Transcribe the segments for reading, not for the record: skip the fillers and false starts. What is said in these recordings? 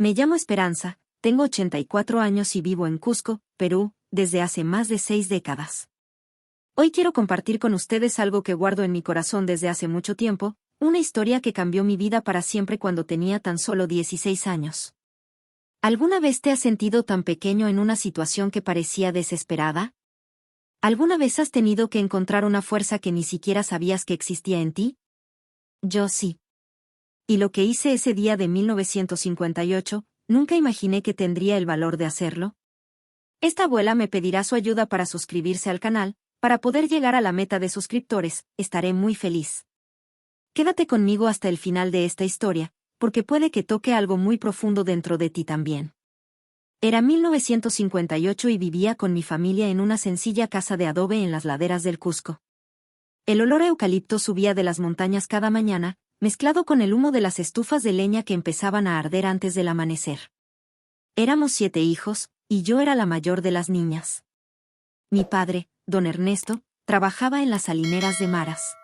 Me llamo Esperanza, tengo 84 años y vivo en Cusco, Perú, desde hace más de 6 décadas. Hoy quiero compartir con ustedes algo que guardo en mi corazón desde hace mucho tiempo, una historia que cambió mi vida para siempre cuando tenía tan solo 16 años. ¿Alguna vez te has sentido tan pequeño en una situación que parecía desesperada? ¿Alguna vez has tenido que encontrar una fuerza que ni siquiera sabías que existía en ti? Yo sí. Y lo que hice ese día de 1958, nunca imaginé que tendría el valor de hacerlo. Esta abuela me pedirá su ayuda para suscribirse al canal, para poder llegar a la meta de suscriptores. Estaré muy feliz. Quédate conmigo hasta el final de esta historia, porque puede que toque algo muy profundo dentro de ti también. Era 1958 y vivía con mi familia en una sencilla casa de adobe en las laderas del Cusco. El olor a eucalipto subía de las montañas cada mañana, mezclado con el humo de las estufas de leña que empezaban a arder antes del amanecer. Éramos 7 hijos, y yo era la mayor de las niñas. Mi padre, don Ernesto, trabajaba en las salineras de Maras.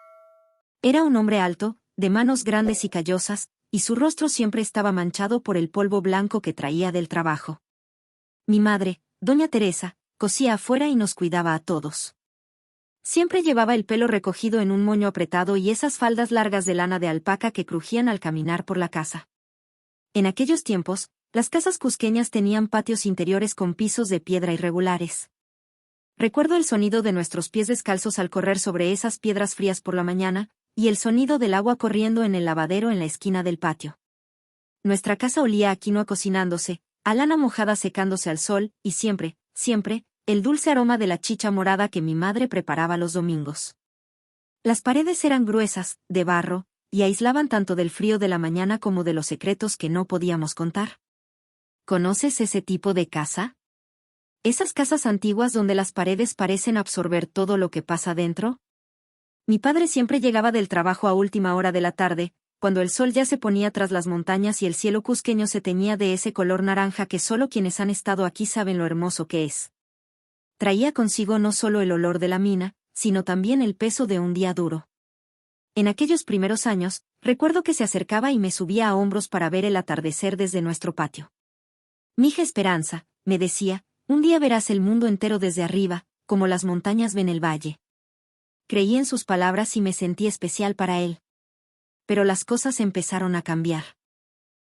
Era un hombre alto, de manos grandes y callosas, y su rostro siempre estaba manchado por el polvo blanco que traía del trabajo. Mi madre, doña Teresa, cosía afuera y nos cuidaba a todos. Siempre llevaba el pelo recogido en un moño apretado y esas faldas largas de lana de alpaca que crujían al caminar por la casa. En aquellos tiempos, las casas cusqueñas tenían patios interiores con pisos de piedra irregulares. Recuerdo el sonido de nuestros pies descalzos al correr sobre esas piedras frías por la mañana, y el sonido del agua corriendo en el lavadero en la esquina del patio. Nuestra casa olía a quinoa cocinándose, a lana mojada secándose al sol, y siempre, el dulce aroma de la chicha morada que mi madre preparaba los domingos. Las paredes eran gruesas, de barro, y aislaban tanto del frío de la mañana como de los secretos que no podíamos contar. ¿Conoces ese tipo de casa? Esas casas antiguas donde las paredes parecen absorber todo lo que pasa dentro. Mi padre siempre llegaba del trabajo a última hora de la tarde, cuando el sol ya se ponía tras las montañas y el cielo cusqueño se teñía de ese color naranja que solo quienes han estado aquí saben lo hermoso que es. Traía consigo no solo el olor de la mina, sino también el peso de un día duro. En aquellos primeros años, recuerdo que se acercaba y me subía a hombros para ver el atardecer desde nuestro patio. Mija Esperanza, me decía, un día verás el mundo entero desde arriba, como las montañas ven el valle. Creí en sus palabras y me sentí especial para él. Pero las cosas empezaron a cambiar.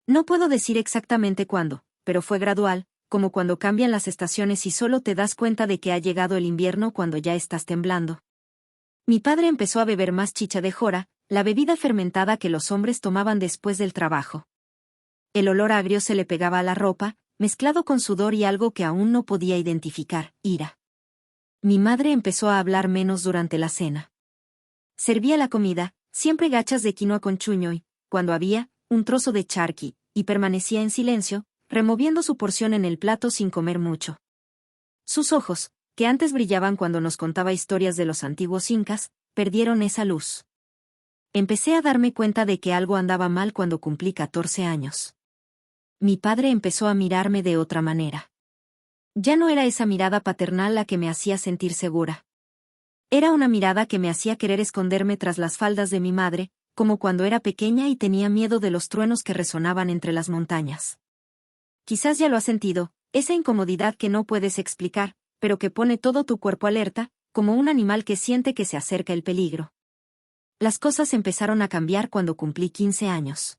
No puedo decir exactamente cuándo, pero fue gradual, como cuando cambian las estaciones y solo te das cuenta de que ha llegado el invierno cuando ya estás temblando. Mi padre empezó a beber más chicha de jora, la bebida fermentada que los hombres tomaban después del trabajo. El olor agrio se le pegaba a la ropa, mezclado con sudor y algo que aún no podía identificar, ira. Mi madre empezó a hablar menos durante la cena. Servía la comida, siempre gachas de quinoa con chuño y, cuando había, un trozo de charqui, y permanecía en silencio, removiendo su porción en el plato sin comer mucho. Sus ojos, que antes brillaban cuando nos contaba historias de los antiguos incas, perdieron esa luz. Empecé a darme cuenta de que algo andaba mal cuando cumplí 14 años. Mi padre empezó a mirarme de otra manera. Ya no era esa mirada paternal la que me hacía sentir segura. Era una mirada que me hacía querer esconderme tras las faldas de mi madre, como cuando era pequeña y tenía miedo de los truenos que resonaban entre las montañas. Quizás ya lo has sentido, esa incomodidad que no puedes explicar, pero que pone todo tu cuerpo alerta, como un animal que siente que se acerca el peligro. Las cosas empezaron a cambiar cuando cumplí 15 años.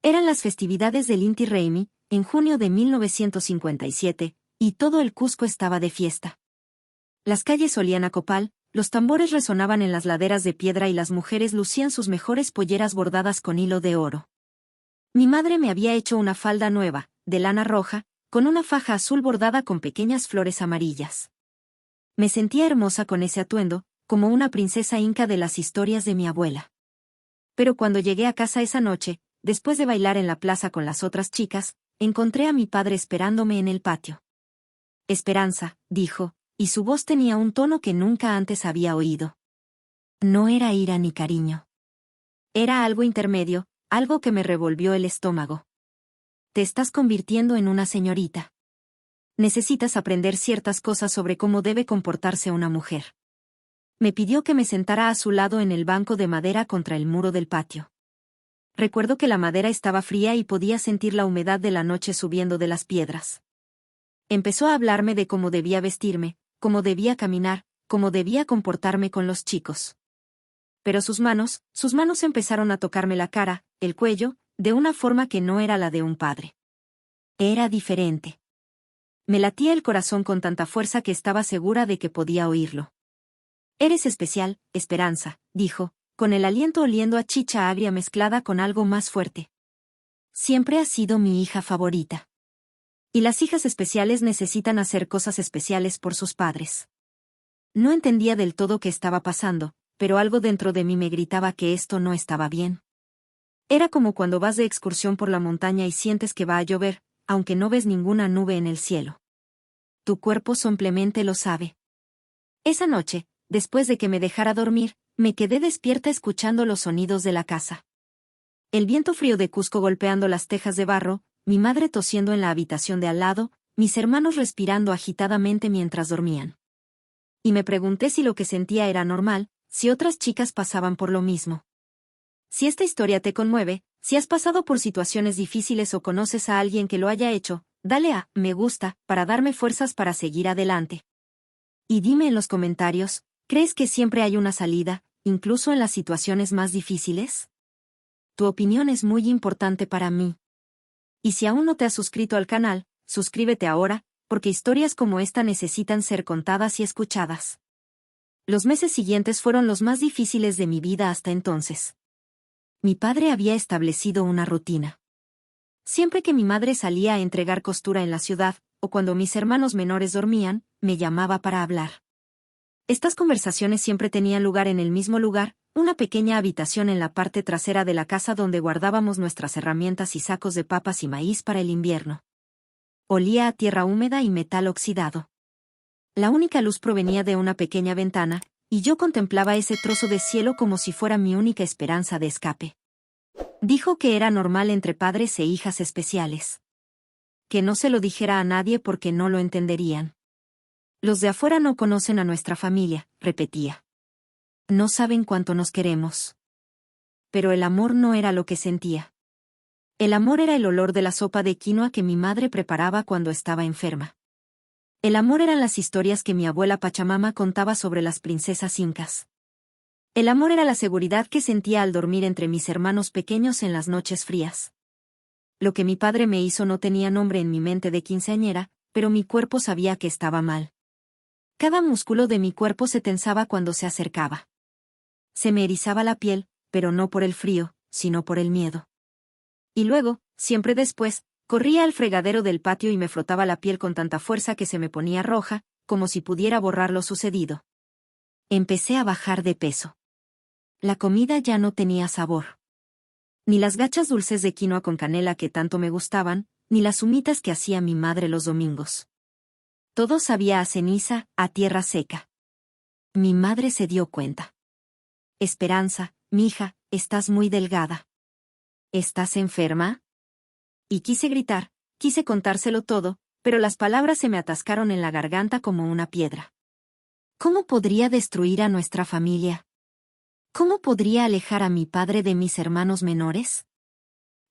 Eran las festividades del Inti Raymi, en junio de 1957, y todo el Cusco estaba de fiesta. Las calles olían a copal, los tambores resonaban en las laderas de piedra y las mujeres lucían sus mejores polleras bordadas con hilo de oro. Mi madre me había hecho una falda nueva, de lana roja, con una faja azul bordada con pequeñas flores amarillas. Me sentía hermosa con ese atuendo, como una princesa inca de las historias de mi abuela. Pero cuando llegué a casa esa noche, después de bailar en la plaza con las otras chicas, encontré a mi padre esperándome en el patio. Esperanza, dijo, y su voz tenía un tono que nunca antes había oído. No era ira ni cariño. Era algo intermedio, algo que me revolvió el estómago. Te estás convirtiendo en una señorita. Necesitas aprender ciertas cosas sobre cómo debe comportarse una mujer. Me pidió que me sentara a su lado en el banco de madera contra el muro del patio. recuerdo que la madera estaba fría y podía sentir la humedad de la noche subiendo de las piedras. Empezó a hablarme de cómo debía vestirme, cómo debía caminar, cómo debía comportarme con los chicos. Pero sus manos empezaron a tocarme la cara, el cuello, de una forma que no era la de un padre. Era diferente. Me latía el corazón con tanta fuerza que estaba segura de que podía oírlo. Eres especial, Esperanza, dijo, con el aliento oliendo a chicha agria mezclada con algo más fuerte. Siempre has sido mi hija favorita. Y las hijas especiales necesitan hacer cosas especiales por sus padres. No entendía del todo qué estaba pasando, pero algo dentro de mí me gritaba que esto no estaba bien. Era como cuando vas de excursión por la montaña y sientes que va a llover, aunque no ves ninguna nube en el cielo. Tu cuerpo simplemente lo sabe. Esa noche, después de que me dejara dormir, me quedé despierta escuchando los sonidos de la casa. El viento frío de Cusco golpeando las tejas de barro, mi madre tosiendo en la habitación de al lado, mis hermanos respirando agitadamente mientras dormían. Y me pregunté si lo que sentía era normal, si otras chicas pasaban por lo mismo. Si esta historia te conmueve, si has pasado por situaciones difíciles o conoces a alguien que lo haya hecho, dale a me gusta para darme fuerzas para seguir adelante. Y dime en los comentarios, ¿crees que siempre hay una salida, incluso en las situaciones más difíciles? Tu opinión es muy importante para mí. Y si aún no te has suscrito al canal, suscríbete ahora, porque historias como esta necesitan ser contadas y escuchadas. Los meses siguientes fueron los más difíciles de mi vida hasta entonces. Mi padre había establecido una rutina. Siempre que mi madre salía a entregar costura en la ciudad, o cuando mis hermanos menores dormían, me llamaba para hablar. Estas conversaciones siempre tenían lugar en el mismo lugar, una pequeña habitación en la parte trasera de la casa donde guardábamos nuestras herramientas y sacos de papas y maíz para el invierno. Olía a tierra húmeda y metal oxidado. La única luz provenía de una pequeña ventana, y yo contemplaba ese trozo de cielo como si fuera mi única esperanza de escape. Dijo que era normal entre padres e hijas especiales. Que no se lo dijera a nadie porque no lo entenderían. Los de afuera no conocen a nuestra familia, repetía. No saben cuánto nos queremos. Pero el amor no era lo que sentía. El amor era el olor de la sopa de quinoa que mi madre preparaba cuando estaba enferma. El amor eran las historias que mi abuela Pachamama contaba sobre las princesas incas. El amor era la seguridad que sentía al dormir entre mis hermanos pequeños en las noches frías. Lo que mi padre me hizo no tenía nombre en mi mente de quinceañera, pero mi cuerpo sabía que estaba mal. Cada músculo de mi cuerpo se tensaba cuando se acercaba. Se me erizaba la piel, pero no por el frío, sino por el miedo. Y luego, siempre después, corría al fregadero del patio y me frotaba la piel con tanta fuerza que se me ponía roja, como si pudiera borrar lo sucedido. Empecé a bajar de peso. La comida ya no tenía sabor. Ni las gachas dulces de quinoa con canela que tanto me gustaban, ni las humitas que hacía mi madre los domingos. Todo sabía a ceniza, a tierra seca. Mi madre se dio cuenta. Esperanza, mija, estás muy delgada. ¿Estás enferma? Y quise gritar, quise contárselo todo, pero las palabras se me atascaron en la garganta como una piedra. ¿Cómo podría destruir a nuestra familia? ¿Cómo podría alejar a mi padre de mis hermanos menores?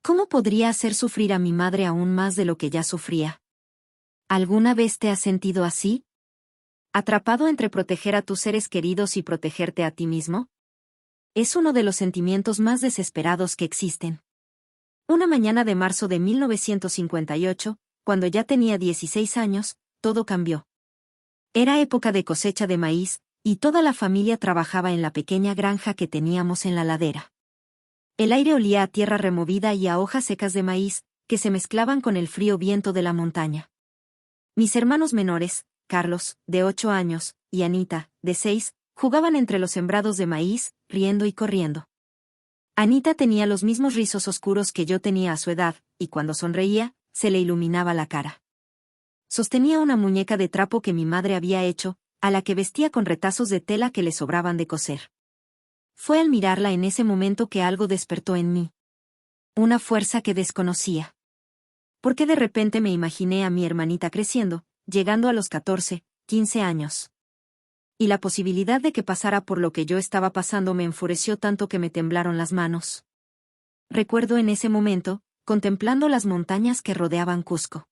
¿Cómo podría hacer sufrir a mi madre aún más de lo que ya sufría? ¿Alguna vez te has sentido así? ¿Atrapado entre proteger a tus seres queridos y protegerte a ti mismo? Es uno de los sentimientos más desesperados que existen. Una mañana de marzo de 1958, cuando ya tenía 16 años, todo cambió. Era época de cosecha de maíz, y toda la familia trabajaba en la pequeña granja que teníamos en la ladera. El aire olía a tierra removida y a hojas secas de maíz, que se mezclaban con el frío viento de la montaña. Mis hermanos menores, Carlos, de 8 años, y Anita, de 6, jugaban entre los sembrados de maíz, riendo y corriendo. Anita tenía los mismos rizos oscuros que yo tenía a su edad, y cuando sonreía, se le iluminaba la cara. Sostenía una muñeca de trapo que mi madre había hecho, a la que vestía con retazos de tela que le sobraban de coser. Fue al mirarla en ese momento que algo despertó en mí. Una fuerza que desconocía. Porque de repente me imaginé a mi hermanita creciendo, llegando a los 14, 15 años. Y la posibilidad de que pasara por lo que yo estaba pasando me enfureció tanto que me temblaron las manos. Recuerdo en ese momento, contemplando las montañas que rodeaban Cusco.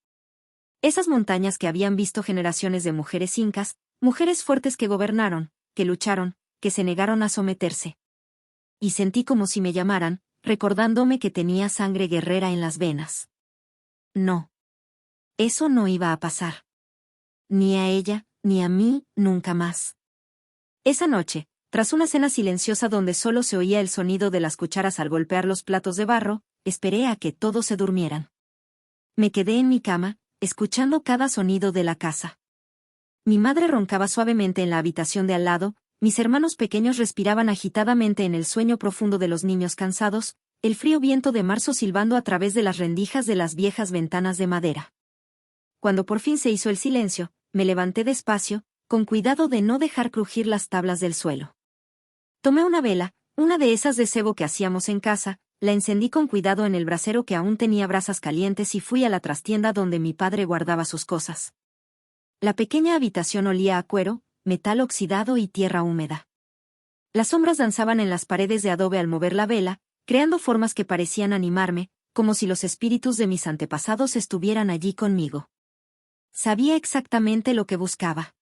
Esas montañas que habían visto generaciones de mujeres incas, mujeres fuertes que gobernaron, que lucharon, que se negaron a someterse. Y sentí como si me llamaran, recordándome que tenía sangre guerrera en las venas. No. Eso no iba a pasar. Ni a ella, ni a mí, nunca más. Esa noche, tras una cena silenciosa donde solo se oía el sonido de las cucharas al golpear los platos de barro, esperé a que todos se durmieran. Me quedé en mi cama, escuchando cada sonido de la casa. Mi madre roncaba suavemente en la habitación de al lado, mis hermanos pequeños respiraban agitadamente en el sueño profundo de los niños cansados, el frío viento de marzo silbando a través de las rendijas de las viejas ventanas de madera. Cuando por fin se hizo el silencio, me levanté despacio, con cuidado de no dejar crujir las tablas del suelo. Tomé una vela, una de esas de cebo que hacíamos en casa, la encendí con cuidado en el brasero que aún tenía brasas calientes y fui a la trastienda donde mi padre guardaba sus cosas. La pequeña habitación olía a cuero, metal oxidado y tierra húmeda. Las sombras danzaban en las paredes de adobe al mover la vela, creando formas que parecían animarme, como si los espíritus de mis antepasados estuvieran allí conmigo. Sabía exactamente lo que buscaba.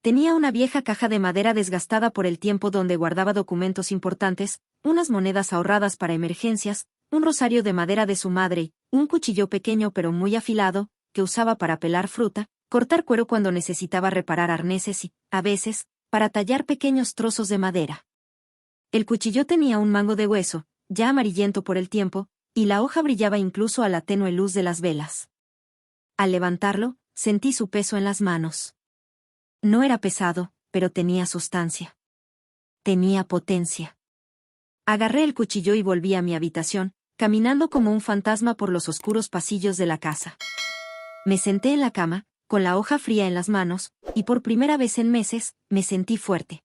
Tenía una vieja caja de madera desgastada por el tiempo donde guardaba documentos importantes, unas monedas ahorradas para emergencias, un rosario de madera de su madre, un cuchillo pequeño pero muy afilado, que usaba para pelar fruta, cortar cuero cuando necesitaba reparar arneses y, a veces, para tallar pequeños trozos de madera. El cuchillo tenía un mango de hueso, ya amarillento por el tiempo, y la hoja brillaba incluso a la tenue luz de las velas. Al levantarlo, sentí su peso en las manos. No era pesado, pero tenía sustancia. Tenía potencia. Agarré el cuchillo y volví a mi habitación, caminando como un fantasma por los oscuros pasillos de la casa. Me senté en la cama, con la hoja fría en las manos, y por primera vez en meses, me sentí fuerte.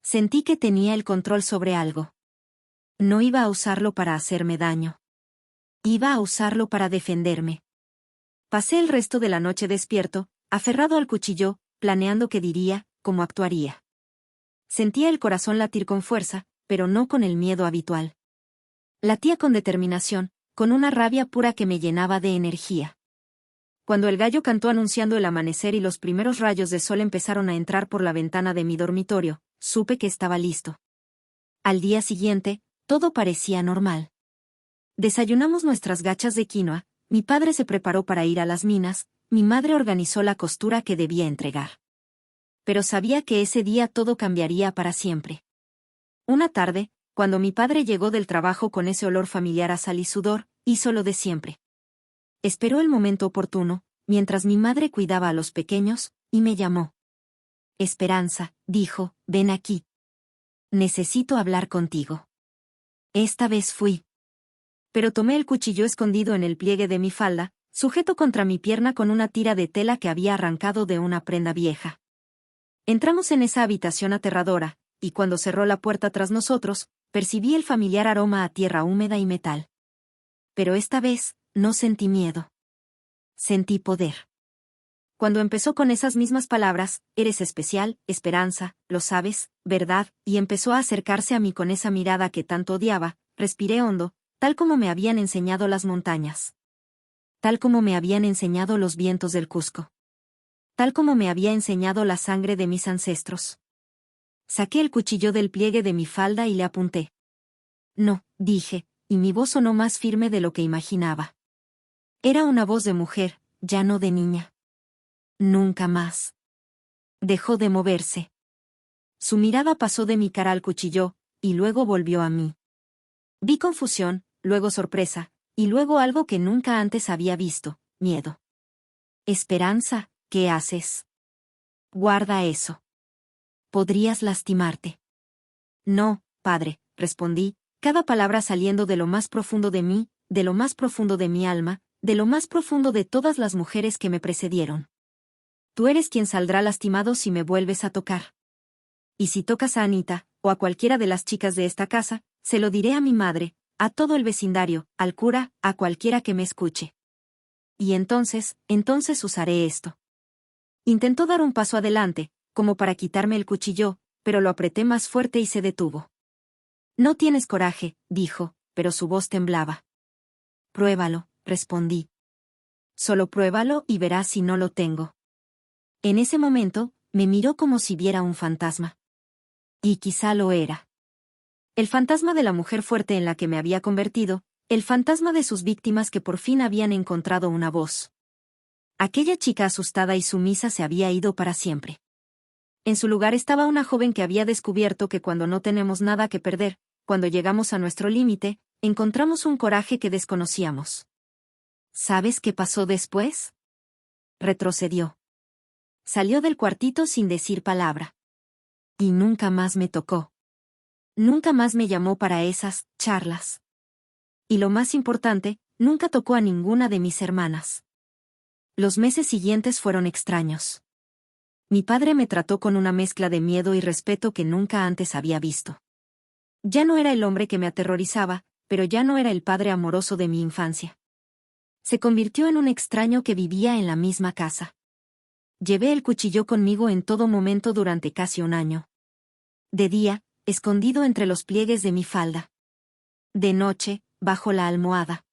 Sentí que tenía el control sobre algo. No iba a usarlo para hacerme daño. Iba a usarlo para defenderme. Pasé el resto de la noche despierto, aferrado al cuchillo, planeando qué diría, cómo actuaría. Sentía el corazón latir con fuerza, pero no con el miedo habitual. Latía con determinación, con una rabia pura que me llenaba de energía. Cuando el gallo cantó anunciando el amanecer y los primeros rayos de sol empezaron a entrar por la ventana de mi dormitorio, supe que estaba listo. Al día siguiente, todo parecía normal. Desayunamos nuestras gachas de quinoa, mi padre se preparó para ir a las minas, mi madre organizó la costura que debía entregar. Pero sabía que ese día todo cambiaría para siempre. Una tarde, cuando mi padre llegó del trabajo con ese olor familiar a sal y sudor, hizo lo de siempre. Esperó el momento oportuno, mientras mi madre cuidaba a los pequeños, y me llamó. Esperanza, dijo, ven aquí. Necesito hablar contigo. Esta vez fui. Pero tomé el cuchillo escondido en el pliegue de mi falda, sujeto contra mi pierna con una tira de tela que había arrancado de una prenda vieja. Entramos en esa habitación aterradora, y cuando cerró la puerta tras nosotros, percibí el familiar aroma a tierra húmeda y metal. Pero esta vez, no sentí miedo. Sentí poder. Cuando empezó con esas mismas palabras, eres especial, Esperanza, lo sabes, ¿verdad? Y empezó a acercarse a mí con esa mirada que tanto odiaba, respiré hondo, tal como me habían enseñado las montañas. Tal como me habían enseñado los vientos del Cusco. Tal como me había enseñado la sangre de mis ancestros. Saqué el cuchillo del pliegue de mi falda y le apunté. No, dije, y mi voz sonó más firme de lo que imaginaba. Era una voz de mujer, ya no de niña. Nunca más. Dejó de moverse. Su mirada pasó de mi cara al cuchillo, y luego volvió a mí. Vi confusión, luego sorpresa, y luego algo que nunca antes había visto, miedo. Esperanza, ¿qué haces? Guarda eso. Podrías lastimarte. No, padre, respondí, cada palabra saliendo de lo más profundo de mí, de lo más profundo de mi alma, de lo más profundo de todas las mujeres que me precedieron. Tú eres quien saldrá lastimado si me vuelves a tocar. Y si tocas a Anita, o a cualquiera de las chicas de esta casa, se lo diré a mi madre, a todo el vecindario, al cura, a cualquiera que me escuche. Y entonces usaré esto. Intentó dar un paso adelante, como para quitarme el cuchillo, pero lo apreté más fuerte y se detuvo. No tienes coraje, dijo, pero su voz temblaba. Pruébalo, respondí. Solo pruébalo y verás si no lo tengo. En ese momento, me miró como si viera un fantasma. Y quizá lo era. El fantasma de la mujer fuerte en la que me había convertido, el fantasma de sus víctimas que por fin habían encontrado una voz. Aquella chica asustada y sumisa se había ido para siempre. En su lugar estaba una joven que había descubierto que cuando no tenemos nada que perder, cuando llegamos a nuestro límite, encontramos un coraje que desconocíamos. ¿Sabes qué pasó después? Retrocedió. Salió del cuartito sin decir palabra. Y nunca más me tocó. Nunca más me llamó para esas charlas. Y lo más importante, nunca tocó a ninguna de mis hermanas. Los meses siguientes fueron extraños. Mi padre me trató con una mezcla de miedo y respeto que nunca antes había visto. Ya no era el hombre que me aterrorizaba, pero ya no era el padre amoroso de mi infancia. Se convirtió en un extraño que vivía en la misma casa. Llevé el cuchillo conmigo en todo momento durante casi un año. De día, escondido entre los pliegues de mi falda. De noche, bajo la almohada.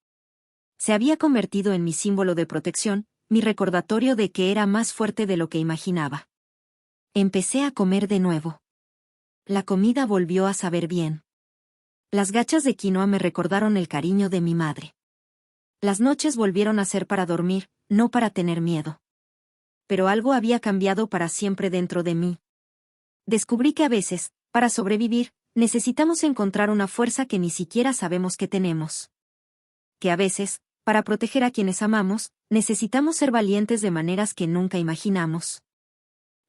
Se había convertido en mi símbolo de protección, mi recordatorio de que era más fuerte de lo que imaginaba. Empecé a comer de nuevo. La comida volvió a saber bien. Las gachas de quinoa me recordaron el cariño de mi madre. Las noches volvieron a ser para dormir, no para tener miedo. Pero algo había cambiado para siempre dentro de mí. Descubrí que a veces, para sobrevivir, necesitamos encontrar una fuerza que ni siquiera sabemos que tenemos. Que a veces, para proteger a quienes amamos, necesitamos ser valientes de maneras que nunca imaginamos.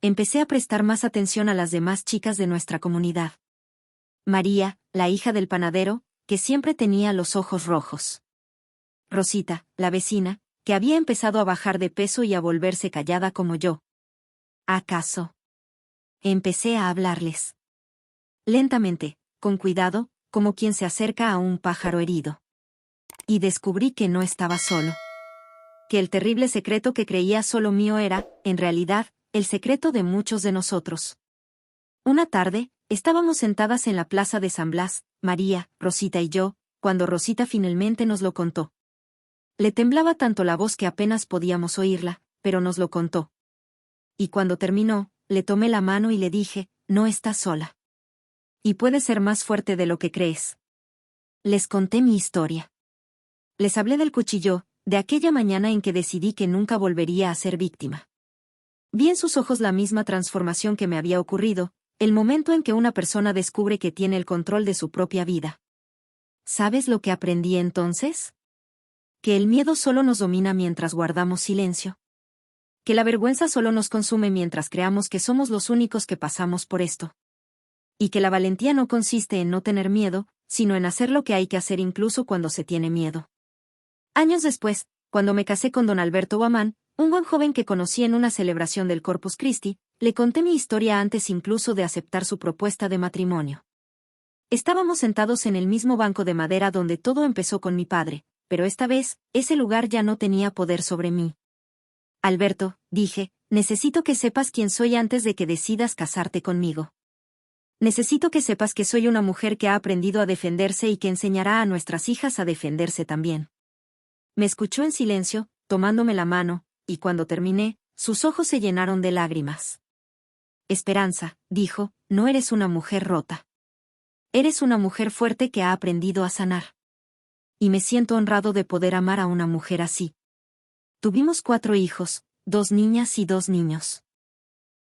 Empecé a prestar más atención a las demás chicas de nuestra comunidad. María, la hija del panadero, que siempre tenía los ojos rojos. Rosita, la vecina, que había empezado a bajar de peso y a volverse callada como yo. ¿Acaso? Empecé a hablarles. Lentamente, con cuidado, como quien se acerca a un pájaro herido. Y descubrí que no estaba solo. Que el terrible secreto que creía solo mío era, en realidad, el secreto de muchos de nosotros. Una tarde, estábamos sentadas en la plaza de San Blas, María, Rosita y yo, cuando Rosita finalmente nos lo contó. Le temblaba tanto la voz que apenas podíamos oírla, pero nos lo contó. Y cuando terminó, le tomé la mano y le dije, no estás sola. Y puedes ser más fuerte de lo que crees. Les conté mi historia. Les hablé del cuchillo, de aquella mañana en que decidí que nunca volvería a ser víctima. Vi en sus ojos la misma transformación que me había ocurrido, el momento en que una persona descubre que tiene el control de su propia vida. ¿Sabes lo que aprendí entonces? Que el miedo solo nos domina mientras guardamos silencio. Que la vergüenza solo nos consume mientras creamos que somos los únicos que pasamos por esto. Y que la valentía no consiste en no tener miedo, sino en hacer lo que hay que hacer incluso cuando se tiene miedo. Años después, cuando me casé con don Alberto Guamán, un buen joven que conocí en una celebración del Corpus Christi, le conté mi historia antes incluso de aceptar su propuesta de matrimonio. Estábamos sentados en el mismo banco de madera donde todo empezó con mi padre, pero esta vez, ese lugar ya no tenía poder sobre mí. Alberto, dije, necesito que sepas quién soy antes de que decidas casarte conmigo. Necesito que sepas que soy una mujer que ha aprendido a defenderse y que enseñará a nuestras hijas a defenderse también. Me escuchó en silencio, tomándome la mano, y cuando terminé, sus ojos se llenaron de lágrimas. Esperanza, dijo, no eres una mujer rota. Eres una mujer fuerte que ha aprendido a sanar. Y me siento honrado de poder amar a una mujer así. Tuvimos 4 hijos, 2 niñas y 2 niños.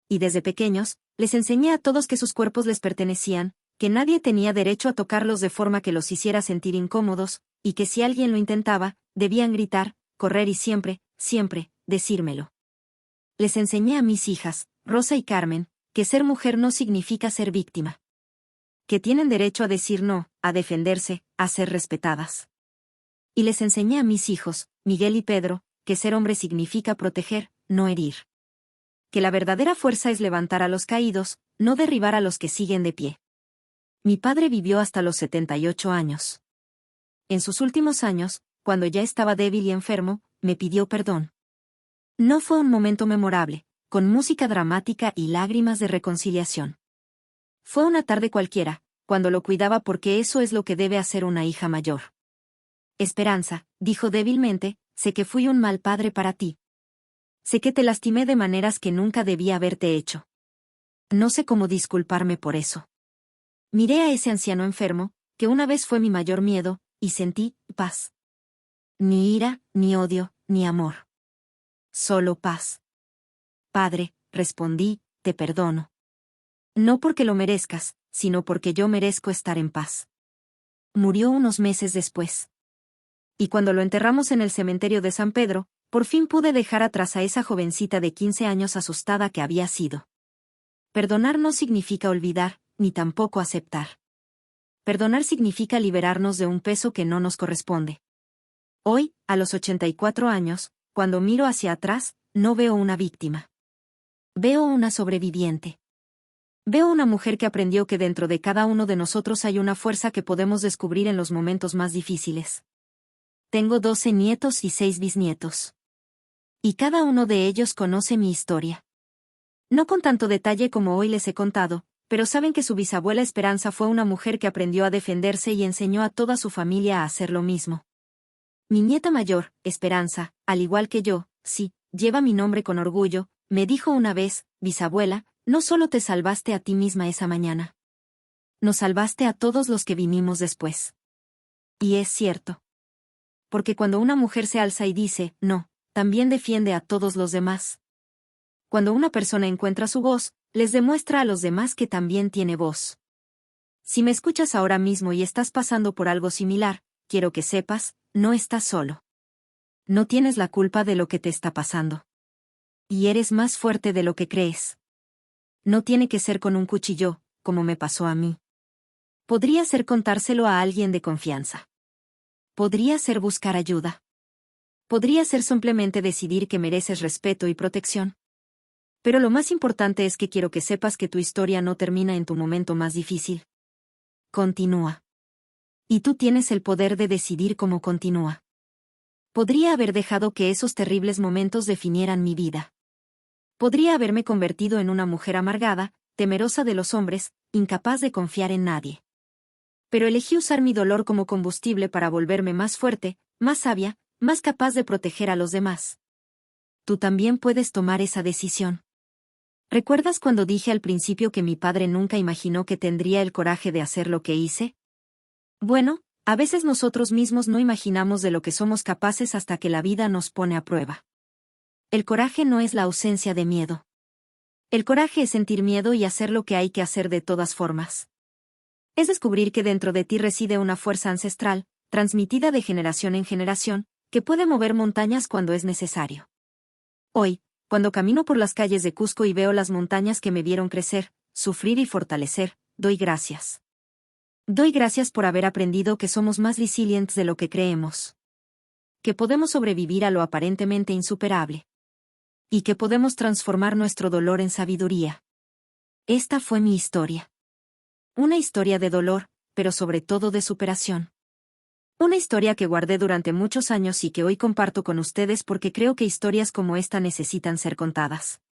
Y desde pequeños, les enseñé a todos que sus cuerpos les pertenecían, que nadie tenía derecho a tocarlos de forma que los hiciera sentir incómodos, y que si alguien lo intentaba, debían gritar, correr y siempre, siempre, decírmelo. Les enseñé a mis hijas, Rosa y Carmen, que ser mujer no significa ser víctima. Que tienen derecho a decir no, a defenderse, a ser respetadas. Y les enseñé a mis hijos, Miguel y Pedro, que ser hombre significa proteger, no herir. Que la verdadera fuerza es levantar a los caídos, no derribar a los que siguen de pie. Mi padre vivió hasta los 78 años. En sus últimos años, cuando ya estaba débil y enfermo, me pidió perdón. No fue un momento memorable, con música dramática y lágrimas de reconciliación. Fue una tarde cualquiera, cuando lo cuidaba porque eso es lo que debe hacer una hija mayor. Esperanza, dijo débilmente, sé que fui un mal padre para ti. Sé que te lastimé de maneras que nunca debía haberte hecho. No sé cómo disculparme por eso. Miré a ese anciano enfermo, que una vez fue mi mayor miedo, y sentí paz. Ni ira, ni odio, ni amor. Solo paz. Padre, respondí, te perdono. No porque lo merezcas, sino porque yo merezco estar en paz. Murió unos meses después. Y cuando lo enterramos en el cementerio de San Pedro, por fin pude dejar atrás a esa jovencita de 15 años asustada que había sido. Perdonar no significa olvidar, ni tampoco aceptar. Perdonar significa liberarnos de un peso que no nos corresponde. Hoy, a los 84 años, cuando miro hacia atrás, no veo una víctima. Veo una sobreviviente. Veo una mujer que aprendió que dentro de cada uno de nosotros hay una fuerza que podemos descubrir en los momentos más difíciles. Tengo 12 nietos y 6 bisnietos. Y cada uno de ellos conoce mi historia. No con tanto detalle como hoy les he contado, pero saben que su bisabuela Esperanza fue una mujer que aprendió a defenderse y enseñó a toda su familia a hacer lo mismo. Mi nieta mayor, Esperanza, al igual que yo, sí, lleva mi nombre con orgullo, me dijo una vez, bisabuela, no solo te salvaste a ti misma esa mañana. Nos salvaste a todos los que vinimos después. Y es cierto. Porque cuando una mujer se alza y dice, no, también defiende a todos los demás. Cuando una persona encuentra su voz, les demuestra a los demás que también tiene voz. Si me escuchas ahora mismo y estás pasando por algo similar, quiero que sepas, no estás solo. No tienes la culpa de lo que te está pasando. Y eres más fuerte de lo que crees. No tiene que ser con un cuchillo, como me pasó a mí. Podría ser contárselo a alguien de confianza. Podría ser buscar ayuda. Podría ser simplemente decidir que mereces respeto y protección. Pero lo más importante es que quiero que sepas que tu historia no termina en tu momento más difícil. Continúa. Y tú tienes el poder de decidir cómo continúa. Podría haber dejado que esos terribles momentos definieran mi vida. Podría haberme convertido en una mujer amargada, temerosa de los hombres, incapaz de confiar en nadie. Pero elegí usar mi dolor como combustible para volverme más fuerte, más sabia, más capaz de proteger a los demás. Tú también puedes tomar esa decisión. ¿Recuerdas cuando dije al principio que mi padre nunca imaginó que tendría el coraje de hacer lo que hice? Bueno, a veces nosotros mismos no imaginamos de lo que somos capaces hasta que la vida nos pone a prueba. El coraje no es la ausencia de miedo. El coraje es sentir miedo y hacer lo que hay que hacer de todas formas. Es descubrir que dentro de ti reside una fuerza ancestral, transmitida de generación en generación, que puede mover montañas cuando es necesario. Hoy, cuando camino por las calles de Cusco y veo las montañas que me vieron crecer, sufrir y fortalecer, doy gracias. Doy gracias por haber aprendido que somos más resilientes de lo que creemos. Que podemos sobrevivir a lo aparentemente insuperable. Y que podemos transformar nuestro dolor en sabiduría. Esta fue mi historia. Una historia de dolor, pero sobre todo de superación. Una historia que guardé durante muchos años y que hoy comparto con ustedes porque creo que historias como esta necesitan ser contadas.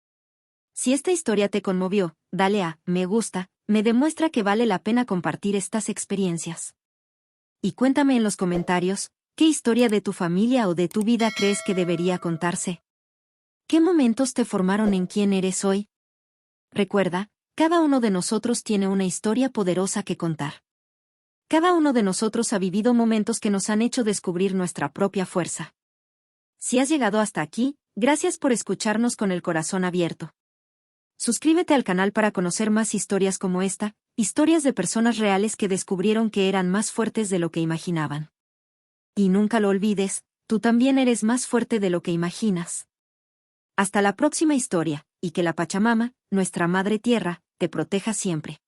Si esta historia te conmovió, dale a me gusta, me demuestra que vale la pena compartir estas experiencias. Y cuéntame en los comentarios, ¿qué historia de tu familia o de tu vida crees que debería contarse? ¿Qué momentos te formaron en quién eres hoy? Recuerda, cada uno de nosotros tiene una historia poderosa que contar. Cada uno de nosotros ha vivido momentos que nos han hecho descubrir nuestra propia fuerza. Si has llegado hasta aquí, gracias por escucharnos con el corazón abierto. Suscríbete al canal para conocer más historias como esta, historias de personas reales que descubrieron que eran más fuertes de lo que imaginaban. Y nunca lo olvides, tú también eres más fuerte de lo que imaginas. Hasta la próxima historia, y que la Pachamama, nuestra Madre Tierra, te proteja siempre.